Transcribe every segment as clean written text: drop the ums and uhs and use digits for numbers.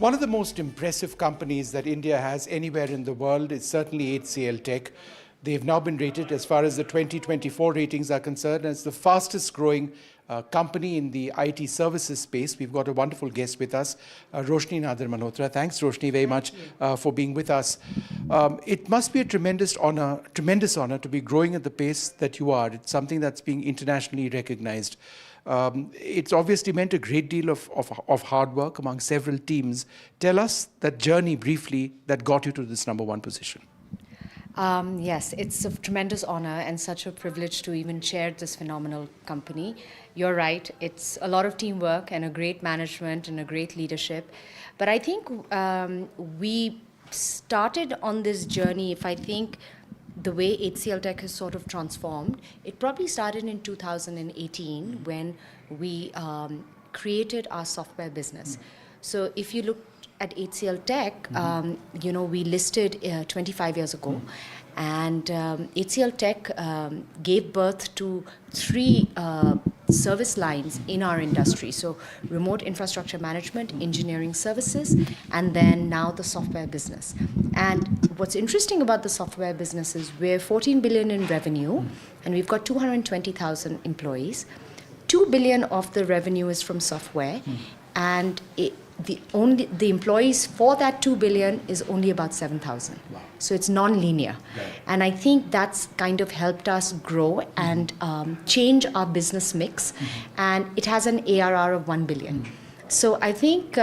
One of the most impressive companies that India has anywhere in the world is certainly HCL Tech. They've now been rated, as far as the 2024 ratings are concerned, as the fastest growing company in the IT services space. We've got a wonderful guest with us, Roshni Nadar Malhotra. Thanks, Roshni, very much for being with us. It must be a tremendous honor to be growing at the pace that you are. It's something that's being internationally recognized. It's obviously meant a great deal of hard work among several teams. Tell us that journey briefly that got you to this #1 position. Yes, it's a tremendous honor and such a privilege to even chair this phenomenal company. You're right, it's a lot of teamwork and a great management and a great leadership. But I think we started on this journey, if I think the way HCL Tech has sort of transformed, it probably started in 2018 when we created our software business. So if you look at HCL Tech, we listed 25 years ago, and HCL Tech gave birth to 3 service lines in our industry. So remote infrastructure management, engineering services, and then now the software business. And what's interesting about the software business is we're 14 billion in revenue, and we've got 220,000 employees. 2 billion of the revenue is from software, and the employees for that 2 billion is only about 7,000. Wow. So it's non-linear. Right. And I think that's kind of helped us grow and change our business mix. And it has an ARR of 1 billion. So I think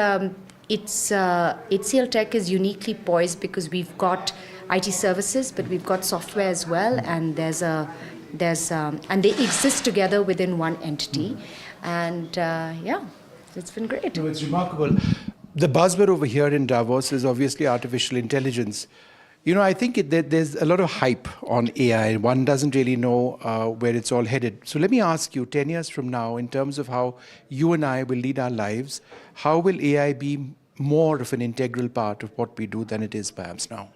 HCL Tech is uniquely poised because we've got IT services, but we've got software as well, and and they exist together within one entity. And it's been great. No, it's remarkable. The buzzword over here in Davos is obviously artificial intelligence. You know, I think there's a lot of hype on AI. One doesn't really know where it's all headed. So let me ask you, 10 years from now, in terms of how you and I will lead our lives, how will AI be more of an integral part of what we do than it is perhaps now?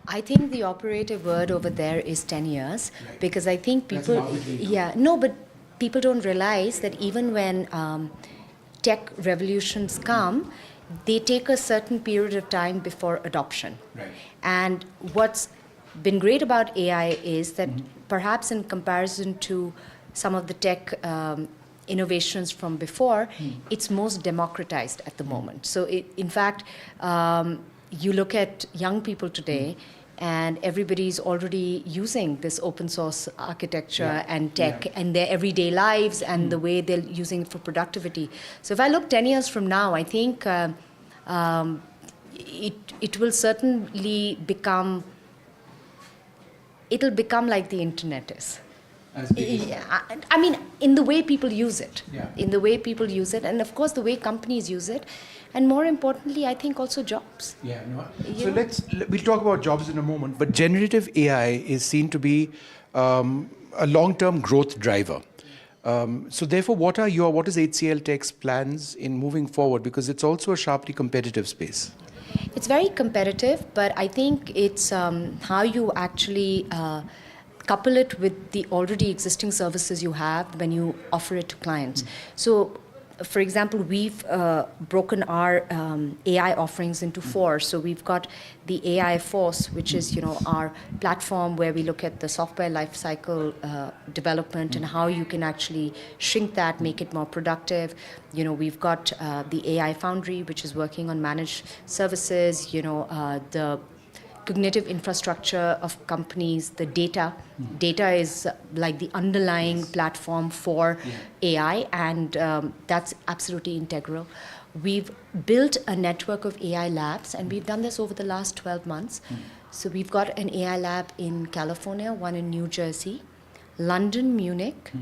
I think the operative word over there is 10 years, right. Because I think people, but people don't realize that even when tech revolutions come, they take a certain period of time before adoption. Right. And what's been great about AI is that perhaps in comparison to some of the tech innovations from before, it's most democratized at the moment. So in fact, you look at young people today, and everybody's already using this open source architecture and tech in their everyday lives and the way they're using it for productivity. So if I look 10 years from now, I think it will certainly become like the internet is. I mean, in the way people use it, and of course the way companies use it, and more importantly, I think also jobs. So we'll talk about jobs in a moment, but generative AI is seen to be a long-term growth driver. So therefore, what is HCL Tech's plans in moving forward? Because it's also a sharply competitive space. It's very competitive, but I think it's how you actually couple it with the already existing services you have when you offer it to clients. So, for example, we've broken our AI offerings into 4. So we've got the AI Force, which is our platform where we look at the software lifecycle development and how you can actually shrink that, make it more productive. We've got the AI Foundry, which is working on managed services. The cognitive infrastructure of companies, the data. Data is like the underlying platform for AI, and that's absolutely integral. We've built a network of AI labs, and we've done this over the last 12 months. So we've got an AI lab in California, one in New Jersey, London, Munich,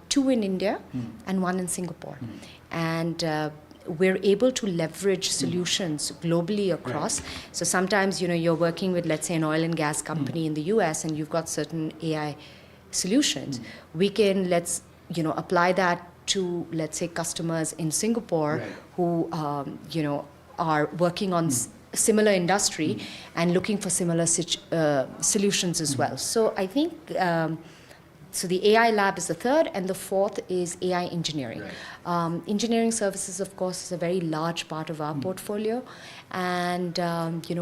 2 in India, and 1 in Singapore. And we're able to leverage solutions globally across. So sometimes, you're working with, let's say, an oil and gas company in the US, and you've got certain AI solutions. We can, apply that to, let's say, customers in Singapore who, are working on similar industry and looking for similar solutions as well. So I think So the AI lab is the third, and the fourth is AI engineering. Right. Engineering services, of course, is a very large part of our portfolio, and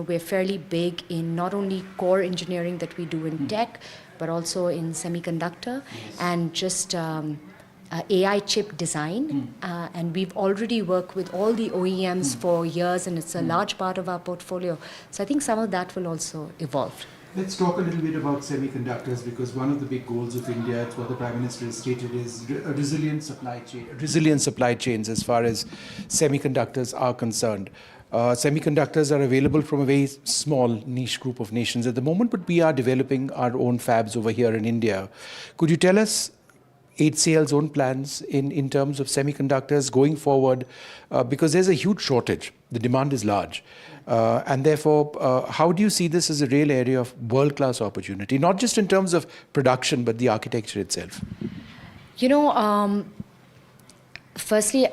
we're fairly big in not only core engineering that we do in tech, but also in semiconductor and just AI chip design. And we've already worked with all the OEMs for years, and it's a large part of our portfolio. So I think some of that will also evolve. Let's talk a little bit about semiconductors, because one of the big goals of India, it's what the Prime Minister has stated, is a resilient supply chains as far as semiconductors are concerned. Semiconductors are available from a very small niche group of nations at the moment, but we are developing our own fabs over here in India. Could you tell us HCL's own plans in terms of semiconductors going forward, because there's a huge shortage. The demand is large. And therefore, how do you see this as a real area of world-class opportunity, not just in terms of production, but the architecture itself? Firstly,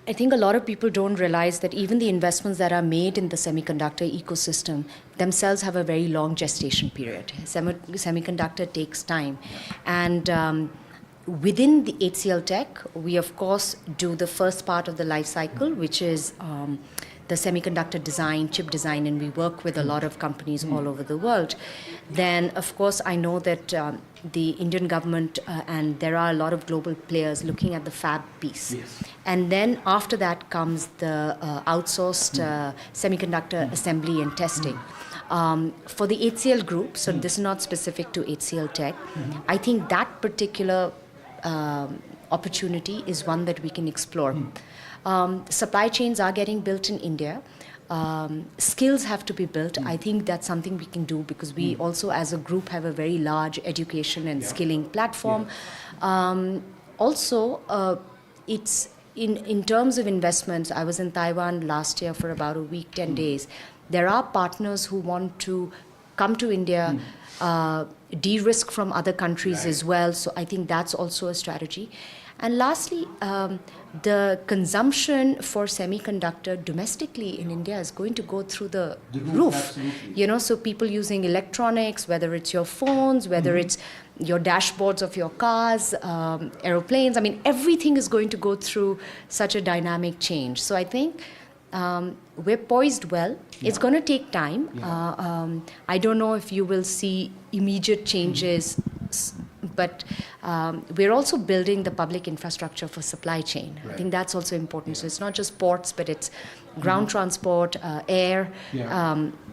I think a lot of people don't realize that even the investments that are made in the semiconductor ecosystem themselves have a very long gestation period. Semiconductor takes time. And within the HCL Tech, we of course do the first part of the life cycle, which is the semiconductor design, chip design, and we work with a lot of companies all over the world. Then, of course, I know that the Indian government and there are a lot of global players looking at the fab piece. Yes. And then after that comes the outsourced semiconductor assembly and testing. For the HCL group, so this is not specific to HCL Tech, I think that particular opportunity is one that we can explore. Supply chains are getting built in India. Skills have to be built. I think that's something we can do because we also as a group have a very large education and skilling platform. Also, it's in terms of investments, I was in Taiwan last year for about a week, 10 days. There are partners who want to come to India, de-risk from other countries as well. So I think that's also a strategy. And lastly, the consumption for semiconductor domestically in India is going to go through the roof. Absolutely. So people using electronics, whether it's your phones, whether it's your dashboards of your cars, aeroplanes, I mean, everything is going to go through such a dynamic change. So I think we're poised well. It's going to take time. I don't know if you will see immediate changes, but we're also building the public infrastructure for supply chain. Right. I think that's also important. So it's not just ports, but it's ground transport, air.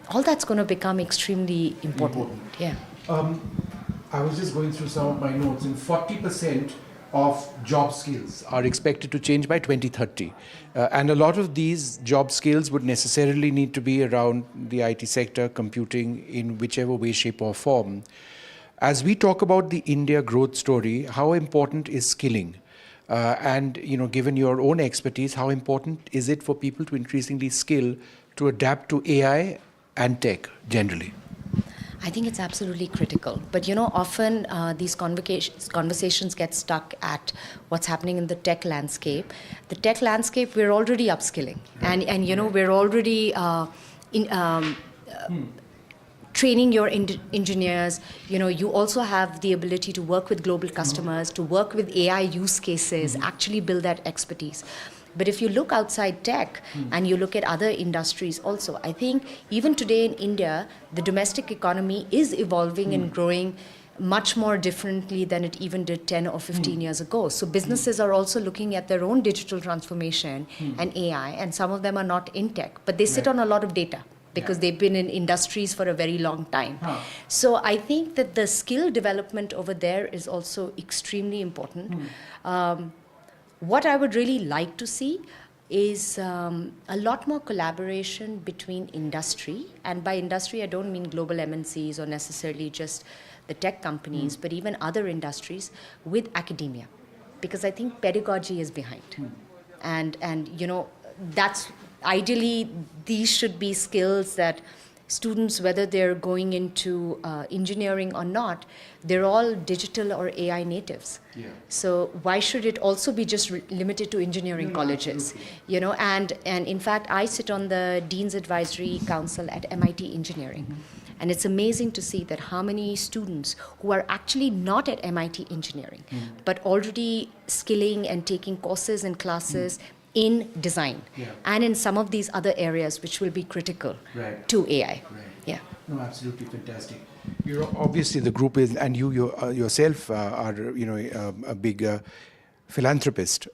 All that's going to become extremely important. Yeah. I was just going through some of my notes, and 40% of job skills are expected to change by 2030. And a lot of these job skills would necessarily need to be around the IT sector, computing in whichever way, shape or form. As we talk about the India growth story, how important is skilling? And given your own expertise, how important is it for people to increasingly skill to adapt to AI and tech generally? I think it's absolutely critical. But often these conversations get stuck at what's happening in the tech landscape. The tech landscape, we're already upskilling, and we're already training your engineers. You also have the ability to work with global customers, to work with AI use cases, actually build that expertise. But if you look outside tech and you look at other industries also, I think even today in India, the domestic economy is evolving and growing much more differently than it even did 10 or 15 years ago. So businesses are also looking at their own digital transformation and AI, and some of them are not in tech, but they sit on a lot of data because they've been in industries for a very long time. So I think that the skill development over there is also extremely important. What I would really like to see is a lot more collaboration between industry, and by industry I don't mean global MNCs or necessarily just the tech companies, but even other industries with academia, because I think pedagogy is behind. And that's ideally, these should be skills that students, whether they're going into engineering or not, they're all digital or AI natives. So why should it also be just limited to engineering colleges? And in fact, I sit on the Dean's Advisory Council at MIT Engineering. And it's amazing to see that how many students who are actually not at MIT engineering, but already skilling and taking courses and classes in design and in some of these other areas which will be critical to AI. Right. Yeah. No, absolutely fantastic. You're obviously the group is, and yourself are a big philanthropist.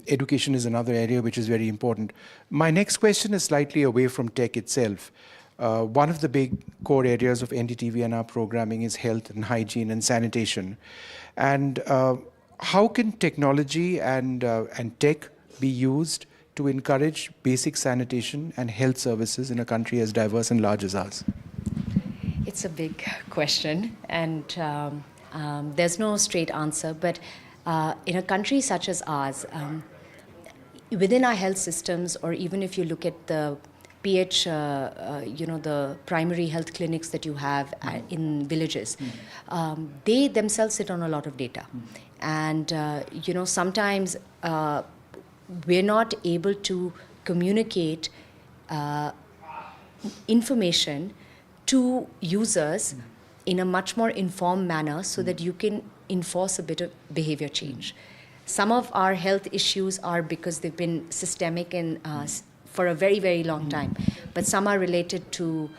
Education is another area which is very important. My next question is slightly away from tech itself. One of the big core areas of NDTV and our programming is health and hygiene and sanitation. And how can technology and tech be used to encourage basic sanitation and health services in a country as diverse and large as ours? It's a big question, and there's no straight answer. But in a country such as ours, within our health systems, or even if you look at the the primary health clinics that you have in villages, they themselves sit on a lot of data. And, sometimes we're not able to communicate information to users in a much more informed manner so that you can enforce a bit of behavior change. Some of our health issues are because they've been systemic and for a very, very long time, but some are related to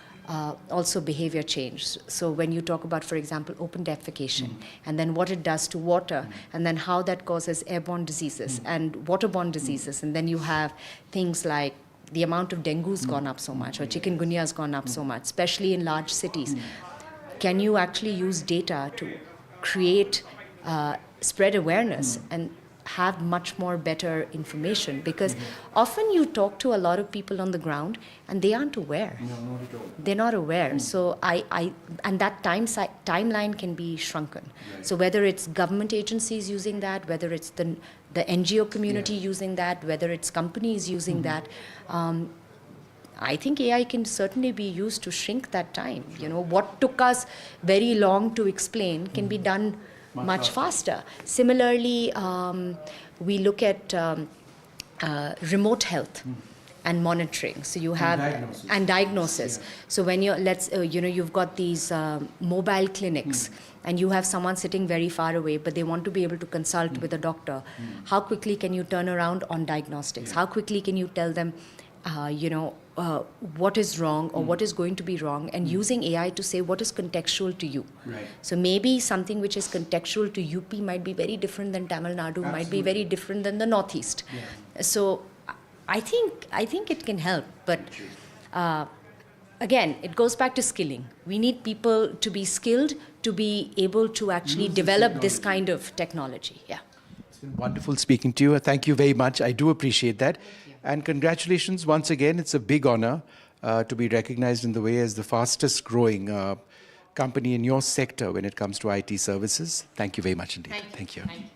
also behavior change. So when you talk about, for example, open defecation, and then what it does to water, and then how that causes airborne diseases and waterborne diseases, and then you have things like the amount of dengue has gone up so much, or chikungunya has gone up so much, especially in large cities. Can you actually use data to create, spread awareness and have much more better information? Because often you talk to a lot of people on the ground and they aren't aware. No, not at all. They're not aware. So and that timeline can be shrunken. So whether it's government agencies using that, whether it's the NGO community using that, whether it's companies using that, I think AI can certainly be used to shrink that time. What took us very long to explain can be done much faster. Similarly, we look at remote health and monitoring. So you have and diagnosis. So when you've got these mobile clinics and you have someone sitting very far away, but they want to be able to consult with a doctor. How quickly can you turn around on diagnostics? How quickly can you tell them, what is wrong or what is going to be wrong, and using AI to say what is contextual to you. Right. So maybe something which is contextual to UP might be very different than Tamil Nadu, might be very different than the Northeast. So I think it can help, but again, it goes back to skilling. We need people to be skilled to be able to actually develop this kind of technology. Yeah. It's been wonderful speaking to you. Thank you very much. I do appreciate that. And congratulations once again. It's a big honor to be recognized in the way as the fastest growing company in your sector when it comes to IT services. Thank you very much indeed. Thank you. Thank you.